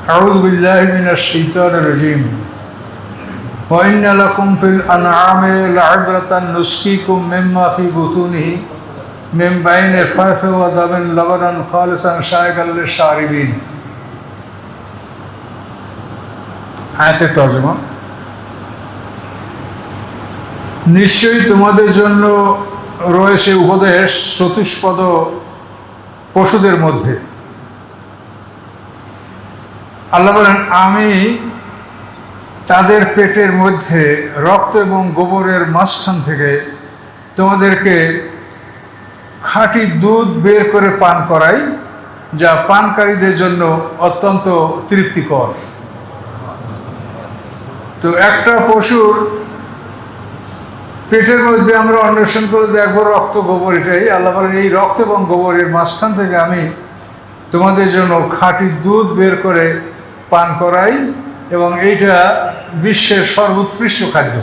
أعوذ بالله من الشيطان الرجيم وإن لكم في الأنعام لعبرة نسقيكم مما في بطونه من بين فرث ودم لبنا خالصا شاربا للشاربين আয়াতের তরজমা। নিশ্চয়ই তোমাদের জন্য রয়েছে উপদেশ চতুষ্পদ পশুদের মধ্যে। আল্লাহ বলেন, আমি তাদের পেটের মধ্যে রক্ত এবং গোবরের মাঝখান থেকে তোমাদেরকে খাঁটি দুধ বের করে পান করাই, যা পানকারীদের জন্য অত্যন্ত তৃপ্তিকর। তো একটা পশুর পেটের মধ্যে আমরা অন্বেষণ করে দেখবো রক্ত গোবর, এটাই আল্লাহ বলেন এই রক্ত এবং গোবরের মাঝখান থেকে আমি তোমাদের জন্য খাঁটি দুধ বের করে পান করাই, এবং এইটা বিশ্বের সর্বোৎকৃষ্ট খাদ্য।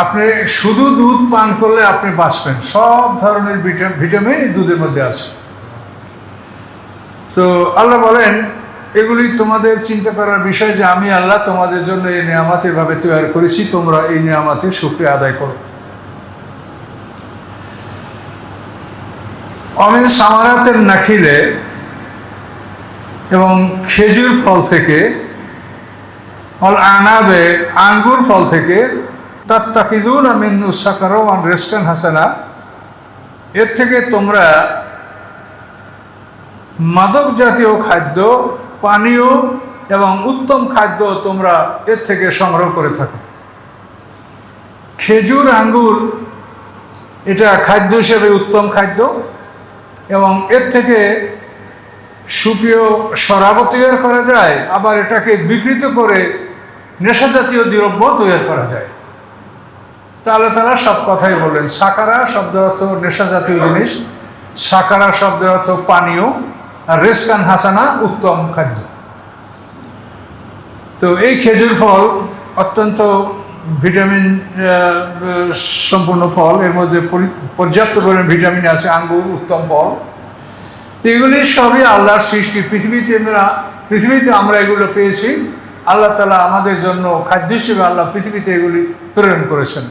আপনি শুধু দুধ পান করলে আপনি বাঁচবেন, সব ধরনের ভিটামিন এই দুধের মধ্যে আছে। তো আল্লাহ বলেন এগুলি তোমাদের চিন্তা করার বিষয় যে আমি আল্লাহ তোমাদের জন্য এই নিয়ামত এভাবে তৈরি করেছি, তোমরা এই নিয়ামতের শুকরিয়া আদায় করো। অমিন সামারাতের নাখিলে, এবং খেজুর ফল থেকে, অল আনাবে আঙ্গুর ফল থেকে, তাত্তাকিদুন মিন্নু সাকারো ওয়ান রিজকান হাসানা, এর থেকে তোমরা মাদক জাতীয় খাদ্য, পানীয় এবং উত্তম খাদ্য তোমরা এর থেকে সংগ্রহ করে থাকো। খেজুর আঙ্গুর এটা খাদ্য হিসেবে উত্তম খাদ্য, এবং এর থেকে সুপ্রিয় শরাবও তৈরি করা যায়, আবার এটাকে বিকৃত করে নেশা জাতীয় দ্রব্য তৈরি করা যায়। তাহলে তারা সব কথাই বললেন। সাকারা শব্দের অর্থ নেশা জাতীয় জিনিস, সাকারা শব্দের অর্থ পানীয়, আর রিজকান হাসানা উত্তম খাদ্য। তো এই খেজুর ফল অত্যন্ত ভিটামিন সম্পূর্ণ ফল, এর মধ্যে পর্যাপ্ত পরিমাণ ভিটামিন আছে। আঙ্গুর উত্তম ফল, এগুলি সবই আল্লাহর সৃষ্টি। পৃথিবীতে আমরা এগুলো পেয়েছি। আল্লাহ তাআলা আমাদের জন্য খাদ্য হিসেবে আল্লাহ পৃথিবীতে এগুলি প্রেরণ করেছেন।